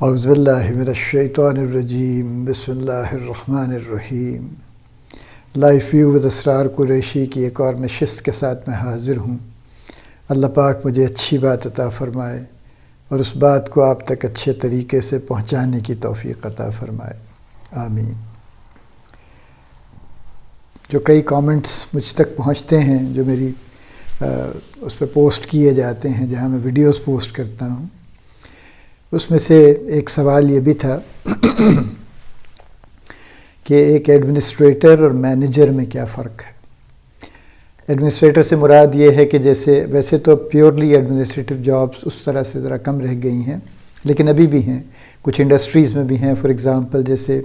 اعوذ باللہ من الشیطان الرجیم، بسم اللہ الرحمن الرحیم۔ لائف ویو ود اسرار قریشی کی ایک اور نشست کے ساتھ میں حاضر ہوں۔ اللہ پاک مجھے اچھی بات عطا فرمائے اور اس بات کو آپ تک اچھے طریقے سے پہنچانے کی توفیق عطا فرمائے، آمین۔ جو کئی کامنٹس مجھ تک پہنچتے ہیں جو میری اس پہ پوسٹ کیے جاتے ہیں، جہاں میں ویڈیوز پوسٹ کرتا ہوں، اس میں سے ایک سوال یہ بھی تھا کہ ایک ایڈمنسٹریٹر اور مینیجر میں کیا فرق ہے۔ ایڈمنسٹریٹر سے مراد یہ ہے کہ جیسے ویسے تو پیورلی ایڈمنسٹریٹو جابس اس طرح سے ذرا کم رہ گئی ہیں، لیکن ابھی بھی ہیں، کچھ انڈسٹریز میں بھی ہیں۔ فار ایگزامپل جیسے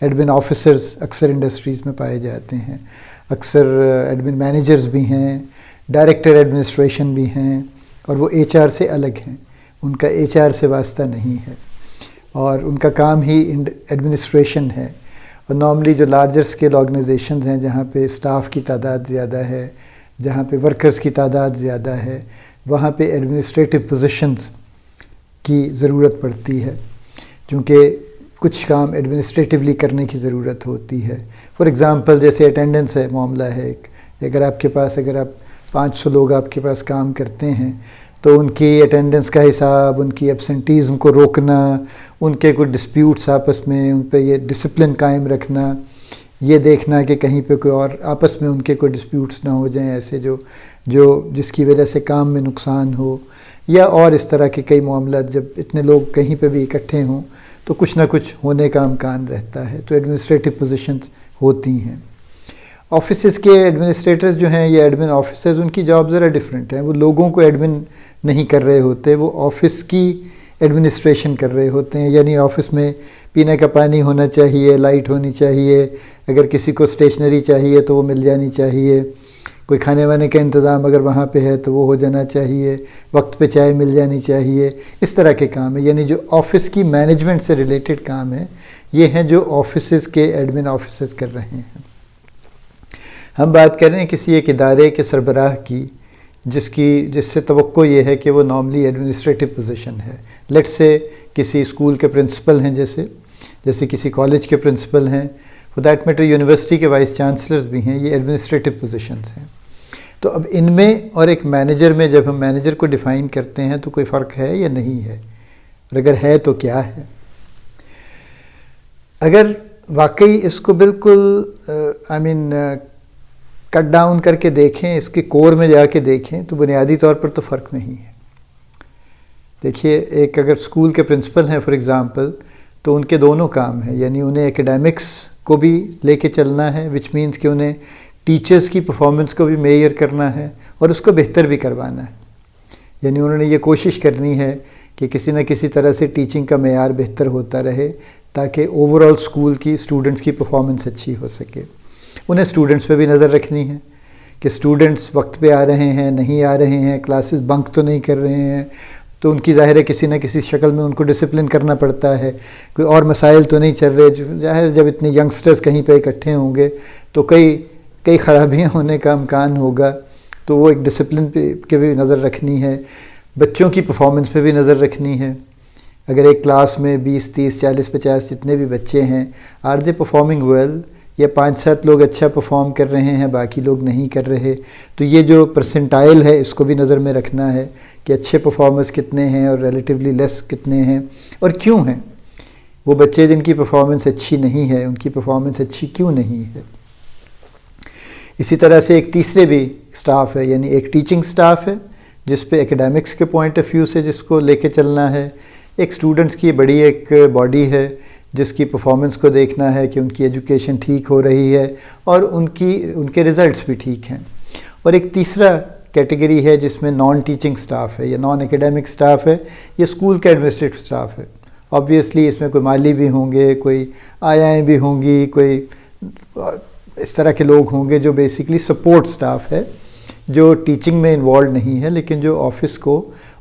ایڈمن آفیسرز اکثر انڈسٹریز میں پائے جاتے ہیں، اکثر ایڈمن مینیجرز بھی ہیں، ڈائریکٹر ایڈمنسٹریشن بھی ہیں، اور وہ ایچ آر سے الگ ہیں، ان کا ایچ آر سے واسطہ نہیں ہے اور ان کا کام ہی ایڈمنسٹریشن ہے۔ اور نارملی جو لارجر اسکیل آرگنائزیشنز ہیں، جہاں پہ اسٹاف کی تعداد زیادہ ہے، جہاں پہ ورکرز کی تعداد زیادہ ہے، وہاں پہ ایڈمنسٹریٹو پوزیشنز کی ضرورت پڑتی ہے، چونکہ کچھ کام ایڈمنسٹریٹولی کرنے کی ضرورت ہوتی ہے۔ فار ایگزامپل جیسے اٹینڈنس ہے، معاملہ ہے ایک، اگر آپ 500 لوگ آپ کے پاس کام کرتے ہیں تو ان کی اٹینڈنس کا حساب، ان کی ایبسنٹیزم کو روکنا، ان کے کوئی ڈسپیوٹس آپس میں، ان پہ یہ ڈسپلن قائم رکھنا، یہ دیکھنا کہ کہیں پہ کوئی اور آپس میں ان کے کوئی ڈسپیوٹس نہ ہو جائیں ایسے جو جس کی وجہ سے کام میں نقصان ہو، یا اور اس طرح کے کئی معاملات۔ جب اتنے لوگ کہیں پہ بھی اکٹھے ہوں تو کچھ نہ کچھ ہونے کا امکان رہتا ہے، تو ایڈمنسٹریٹو پوزیشنز ہوتی ہیں۔ آفیسز کے ایڈمنسٹریٹرز جو ہیں یا ایڈمن آفیسرز، ان کی جاب ذرا ڈیفرنٹ ہیں۔ وہ لوگوں کو ایڈمن نہیں کر رہے ہوتے، وہ آفس کی ایڈمنسٹریشن کر رہے ہوتے ہیں، یعنی آفس میں پینے کا پانی ہونا چاہیے، لائٹ ہونی چاہیے، اگر کسی کو اسٹیشنری چاہیے تو وہ مل جانی چاہیے، کوئی کھانے وانے کا انتظام اگر وہاں پہ ہے تو وہ ہو جانا چاہیے، وقت پہ چائے مل جانی چاہیے، اس طرح کے کام ہیں۔ یعنی جو آفس کی مینجمنٹ سے ریلیٹڈ کام ہیں، یہ ہیں جو آفیسز کے ایڈمن آفیسرز کر رہے ہیں۔ ہم بات کر رہے ہیں کسی ایک ادارے کے سربراہ کی، جس سے توقع یہ ہے کہ وہ نارملی ایڈمنسٹریٹو پوزیشن ہے۔ لیٹ سے کسی اسکول کے پرنسپل ہیں، جیسے کسی کالج کے پرنسپل ہیں، فور دیٹ میٹر یونیورسٹی کے وائس چانسلرز بھی ہیں، یہ ایڈمنسٹریٹو پوزیشنز ہیں۔ تو اب ان میں اور ایک مینیجر میں جب ہم مینیجر کو ڈیفائن کرتے ہیں تو کوئی فرق ہے یا نہیں ہے، اور اگر ہے تو کیا ہے؟ اگر واقعی اس کو بالکل کٹ ڈاؤن کر کے دیکھیں، اس کے کور میں جا کے دیکھیں، تو بنیادی طور پر تو فرق نہیں ہے۔ دیکھیے، ایک اگر اسکول کے پرنسپل ہیں فار ایگزامپل، تو ان کے دونوں کام ہیں، یعنی انہیں ایکیڈیمکس کو بھی لے کے چلنا ہے، وچ مینس کہ انہیں ٹیچرز کی پرفارمنس کو بھی میئر کرنا ہے اور اس کو بہتر بھی کروانا ہے۔ یعنی انہوں نے یہ کوشش کرنی ہے کہ کسی نہ کسی طرح سے ٹیچنگ کا معیار بہتر ہوتا رہے، تاکہ اوور آل اسکول کی اسٹوڈنٹس کی پرفارمنس اچھی ہو سکے۔ انہیں اسٹوڈنٹس پہ بھی نظر رکھنی ہے کہ اسٹوڈنٹس وقت پہ آ رہے ہیں، نہیں آ رہے ہیں، کلاسز بنک تو نہیں کر رہے ہیں، تو ان کی ظاہر ہے کسی نہ کسی شکل میں ان کو ڈسپلن کرنا پڑتا ہے، کوئی اور مسائل تو نہیں چل رہے۔ ظاہر جب اتنے ینگسٹرز کہیں پہ اکٹھے ہوں گے تو کئی خرابیاں ہونے کا امکان ہوگا، تو وہ ایک ڈسپلن پہ بھی نظر رکھنی ہے۔ بچوں کی پرفارمنس پہ بھی نظر رکھنی ہے۔ اگر ایک کلاس میں 20، 30، 40، 50 جتنے بھی بچے ہیں، آر دے پرفارمنگ ویل، یا 5-7 لوگ اچھا پرفارم کر رہے ہیں، باقی لوگ نہیں کر رہے، تو یہ جو پرسنٹائل ہے اس کو بھی نظر میں رکھنا ہے کہ اچھے پرفارمرز کتنے ہیں اور ریلیٹیولی لیس کتنے ہیں، اور کیوں ہیں۔ وہ بچے جن کی پرفارمنس اچھی نہیں ہے، ان کی پرفارمنس اچھی کیوں نہیں ہے۔ اسی طرح سے ایک تیسرے بھی سٹاف ہے، یعنی ایک ٹیچنگ سٹاف ہے جس پہ ایکیڈیمکس کے پوائنٹ آف ویو سے جس کو لے کے چلنا ہے، ایک اسٹوڈنٹس کی بڑی ایک باڈی ہے جس کی پرفارمنس کو دیکھنا ہے کہ ان کی ایجوکیشن ٹھیک ہو رہی ہے اور ان کے ریزلٹس بھی ٹھیک ہیں۔ اور ایک تیسرا کیٹیگری ہے جس میں نان ٹیچنگ سٹاف ہے یا نان ایکیڈیمک سٹاف ہے، یہ اسکول کا ایڈمنسٹریٹو سٹاف ہے۔ آبویسلی اس میں کوئی مالی بھی ہوں گے، کوئی آیائیں بھی ہوں گی، کوئی اس طرح کے لوگ ہوں گے جو بیسیکلی سپورٹ سٹاف ہے، جو ٹیچنگ میں انوالو نہیں ہے، لیکن جو آفس کو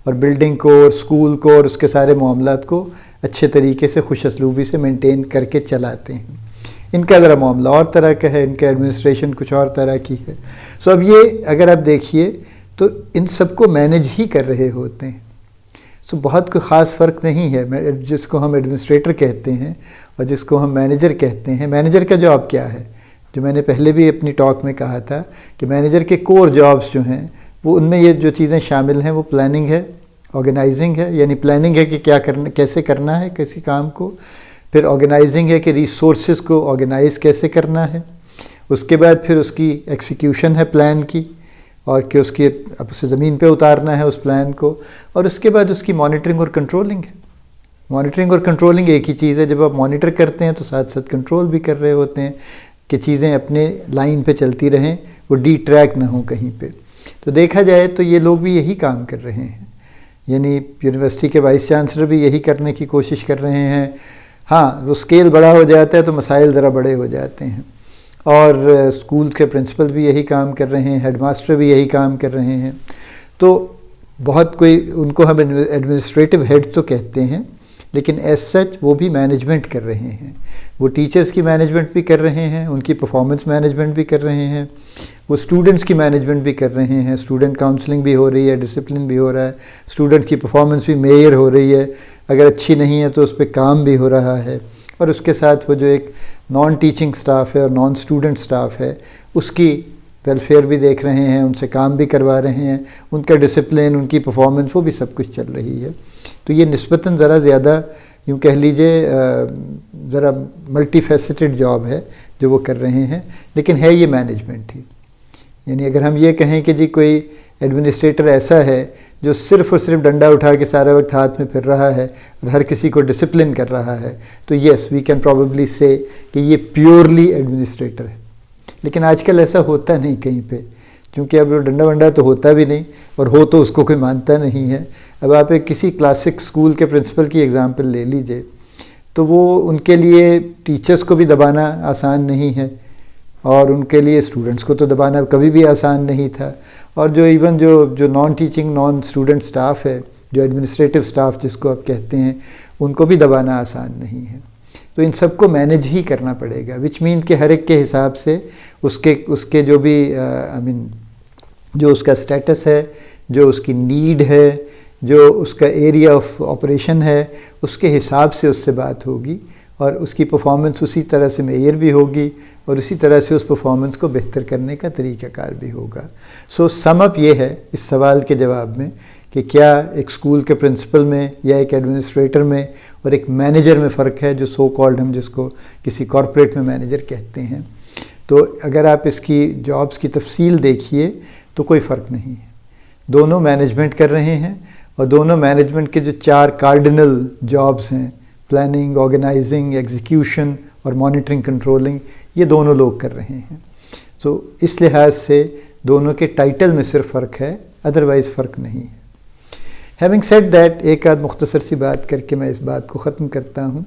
اور بلڈنگ کو اور اسکول کو اور اس کے سارے معاملات کو اچھے طریقے سے خوش اسلوبی سے مینٹین کر کے چلاتے ہیں۔ ان کا ذرا معاملہ اور طرح کا ہے، ان کا ایڈمنسٹریشن کچھ اور طرح کی ہے۔ اب یہ اگر آپ دیکھیے تو ان سب کو مینیج ہی کر رہے ہوتے ہیں۔ بہت کوئی خاص فرق نہیں ہے جس کو ہم ایڈمنسٹریٹر کہتے ہیں اور جس کو ہم مینیجر کہتے ہیں. مینیجر کا جاب کیا ہے؟ جو میں نے پہلے بھی اپنی ٹاک میں کہا تھا کہ مینیجر کے کور جابس جو ہیں وہ ان میں یہ جو چیزیں شامل ہیں وہ پلاننگ ہے، آرگنائزنگ ہے، یعنی پلاننگ ہے کہ کیا کرنا، کیسے کرنا ہے کسی کام کو. پھر آرگنائزنگ ہے کہ ریسورسز کو آرگنائز کیسے کرنا ہے. اس کے بعد پھر اس کی ایکسیکیوشن ہے پلان کی، اور کہ اس کی اب اسے زمین پہ اتارنا ہے اس پلان کو. اور اس کے بعد اس کی مانیٹرنگ اور کنٹرولنگ ہے. مانیٹرنگ اور کنٹرولنگ ایک ہی چیز ہے. جب آپ مانیٹر کرتے ہیں تو ساتھ ساتھ کنٹرول بھی کر رہے ہوتے ہیں کہ چیزیں اپنے لائن پہ چلتی رہیں، وہ ڈی ٹریک نہ ہوں کہیں پہ. تو دیکھا جائے تو یہ لوگ بھی یہی کام کر رہے ہیں، یعنی یونیورسٹی کے وائس چانسلر بھی یہی کرنے کی کوشش کر رہے ہیں. ہاں وہ اسکیل بڑا ہو جاتا ہے تو مسائل ذرا بڑے ہو جاتے ہیں، اور اسکول کے پرنسپل بھی یہی کام کر رہے ہیں، ہیڈ ماسٹر بھی یہی کام کر رہے ہیں. تو بہت کوئی ان کو ہم ایڈمنسٹریٹو ہیڈ تو کہتے ہیں، لیکن ایز سچ وہ بھی مینجمنٹ کر رہے ہیں. وہ ٹیچرز کی مینجمنٹ بھی کر رہے ہیں، ان کی پرفارمنس مینجمنٹ بھی کر رہے ہیں، وہ اسٹوڈنٹس کی مینجمنٹ بھی کر رہے ہیں. اسٹوڈنٹ کاؤنسلنگ بھی ہو رہی ہے، ڈسپلن بھی ہو رہا ہے، اسٹوڈنٹ کی پرفارمنس بھی میئر ہو رہی ہے. اگر اچھی نہیں ہے تو اس پہ کام بھی ہو رہا ہے. اور اس کے ساتھ وہ جو ایک نان ٹیچنگ سٹاف ہے اور نان اسٹوڈنٹ سٹاف ہے اس کی ویلفیئر بھی دیکھ رہے ہیں، ان سے کام بھی کروا رہے ہیں، ان کا ڈسپلن، ان کی پرفارمنس، وہ بھی سب کچھ چل رہی ہے. تو یہ نسبتاً ذرا زیادہ یوں کہہ لیجئے ذرا ملٹی فیسٹڈ جاب ہے جو وہ کر رہے ہیں، لیکن ہے یہ مینجمنٹ ہی. یعنی اگر ہم یہ کہیں کہ جی کوئی ایڈمنسٹریٹر ایسا ہے جو صرف اور صرف ڈنڈا اٹھا کے سارا وقت ہاتھ میں پھر رہا ہے اور ہر کسی کو ڈسپلن کر رہا ہے، تو یس وی کین پروبیبلی سے کہ یہ پیورلی ایڈمنسٹریٹر ہے. لیکن آج کل ایسا ہوتا نہیں کہیں پہ، کیونکہ اب ڈنڈا ونڈا تو ہوتا بھی نہیں، اور ہو تو اس کو کوئی مانتا نہیں ہے. اب آپ ایک کسی کلاسک اسکول کے پرنسپل کی ایگزامپل لے لیجئے تو وہ ان کے لیے ٹیچرز کو بھی دبانا آسان نہیں ہے، اور ان کے لیے اسٹوڈنٹس کو تو دبانا کبھی بھی آسان نہیں تھا، اور جو ایون جو naan teaching non student staff ہے، جو ایڈمنسٹریٹو سٹاف جس کو آپ کہتے ہیں، ان کو بھی دبانا آسان نہیں ہے. تو ان سب کو مینیج ہی کرنا پڑے گا، وچ مین کہ ہر ایک کے حساب سے اس کے جو بھی جو اس کا سٹیٹس ہے، جو اس کی نیڈ ہے، جو اس کا ایریا آف آپریشن ہے، اس کے حساب سے اس سے بات ہوگی، اور اس کی پرفارمنس اسی طرح سے معیار بھی ہوگی، اور اسی طرح سے اس پرفارمنس کو بہتر کرنے کا طریقہ کار بھی ہوگا. سو سم اپ یہ ہے اس سوال کے جواب میں کہ کیا ایک اسکول کے پرنسپل میں یا ایک ایڈمنسٹریٹر میں اور ایک مینیجر میں فرق ہے، جو سو کالڈ ہم جس کو کسی کارپوریٹ میں مینیجر کہتے ہیں. تو اگر آپ اس کی جابس کی تفصیل دیکھیے تو کوئی فرق نہیں ہے. دونوں مینجمنٹ کر رہے ہیں، اور دونوں مینجمنٹ کے جو 4 کارڈنل جابس ہیں، پلاننگ، آرگنائزنگ، ایگزیکیوشن اور مانیٹرنگ کنٹرولنگ، یہ دونوں لوگ کر رہے ہیں. سو اس لحاظ سے دونوں کے ٹائٹل میں صرف فرق ہے، ادروائز فرق نہیں ہے. ہیونگ سیڈ دیٹ، ایک آدھ مختصر سی بات کر کے میں اس بات کو ختم کرتا ہوں.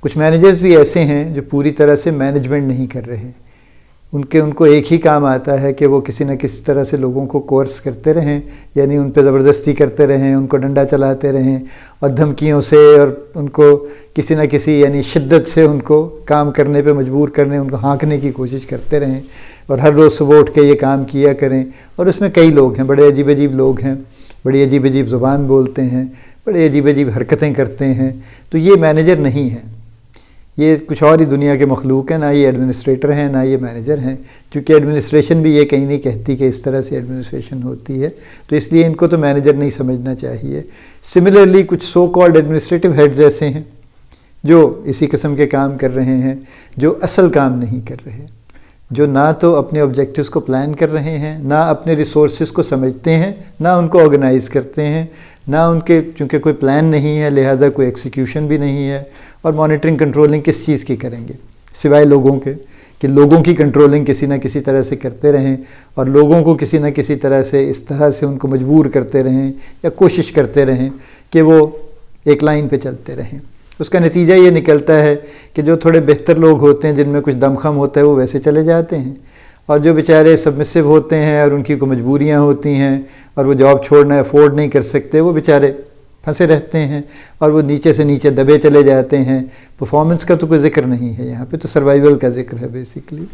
کچھ مینیجرز بھی ایسے ہیں جو پوری طرح سے مینجمنٹ نہیں کر رہے. ان کو ایک ہی کام آتا ہے کہ وہ کسی نہ کسی طرح سے لوگوں کو کورس کرتے رہیں، یعنی ان پہ زبردستی کرتے رہیں، ان کو ڈنڈا چلاتے رہیں، اور دھمکیوں سے اور ان کو کسی نہ کسی یعنی شدت سے ان کو کام کرنے پہ مجبور کرنے، ان کو ہانکنے کی کوشش کرتے رہیں، اور ہر روز صبح اٹھ کے یہ کام کیا کریں. اور اس میں کئی لوگ ہیں، بڑے عجیب عجیب لوگ ہیں، بڑی عجیب عجیب زبان بولتے ہیں، بڑے عجیب عجیب حرکتیں کرتے ہیں. تو یہ مینیجر نہیں ہے، یہ کچھ اور ہی دنیا کے مخلوق ہیں. نہ یہ ایڈمنسٹریٹر ہیں، نہ یہ مینیجر ہیں، کیونکہ ایڈمنسٹریشن بھی یہ کہیں نہیں کہتی کہ اس طرح سے ایڈمنسٹریشن ہوتی ہے. تو اس لیے ان کو تو مینیجر نہیں سمجھنا چاہیے. سملرلی کچھ سو کالڈ ایڈمنسٹریٹو ہیڈز ایسے ہیں جو اسی قسم کے کام کر رہے ہیں، جو اصل کام نہیں کر رہے، جو نہ تو اپنے آبجیکٹیوز کو پلان کر رہے ہیں، نہ اپنے ریسورسز کو سمجھتے ہیں، نہ ان کو آرگنائز کرتے ہیں، نہ ان کے چونکہ کوئی پلان نہیں ہے لہذا کوئی ایکسیکیوشن بھی نہیں ہے. اور مانیٹرنگ کنٹرولنگ کس چیز کی کریں گے سوائے لوگوں کے، کہ لوگوں کی کنٹرولنگ کسی نہ کسی طرح سے کرتے رہیں، اور لوگوں کو کسی نہ کسی طرح سے اس طرح سے ان کو مجبور کرتے رہیں یا کوشش کرتے رہیں کہ وہ ایک لائن پہ چلتے رہیں. اس کا نتیجہ یہ نکلتا ہے کہ جو تھوڑے بہتر لوگ ہوتے ہیں، جن میں کچھ دم خم ہوتا ہے، وہ ویسے چلے جاتے ہیں، اور جو بیچارے سبمسو ہوتے ہیں اور ان کی کوئی مجبوریاں ہوتی ہیں اور وہ جاب چھوڑنا افورڈ نہیں کر سکتے، وہ بیچارے پھنسے رہتے ہیں اور وہ نیچے سے نیچے دبے چلے جاتے ہیں. پرفارمنس کا تو کوئی ذکر نہیں ہے یہاں پہ، تو سروائیول کا ذکر ہے بیسیکلی.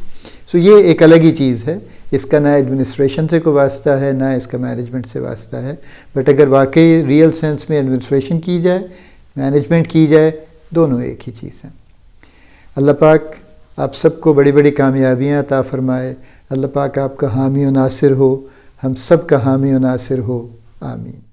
سو یہ ایک الگ ہی چیز ہے، اس کا نہ ایڈمنسٹریشن سے کوئی واسطہ ہے نہ اس کا مینجمنٹ سے واسطہ ہے. بٹ اگر واقعی ریئل سینس میں ایڈمنسٹریشن کی جائے، مینجمنٹ کی جائے، دونوں ایک ہی چیز ہیں. اللہ پاک آپ سب کو بڑی بڑی کامیابیاں عطا فرمائے. اللہ پاک آپ کا حامی و ناصر ہو، ہم سب کا حامی و ناصر ہو. آمین.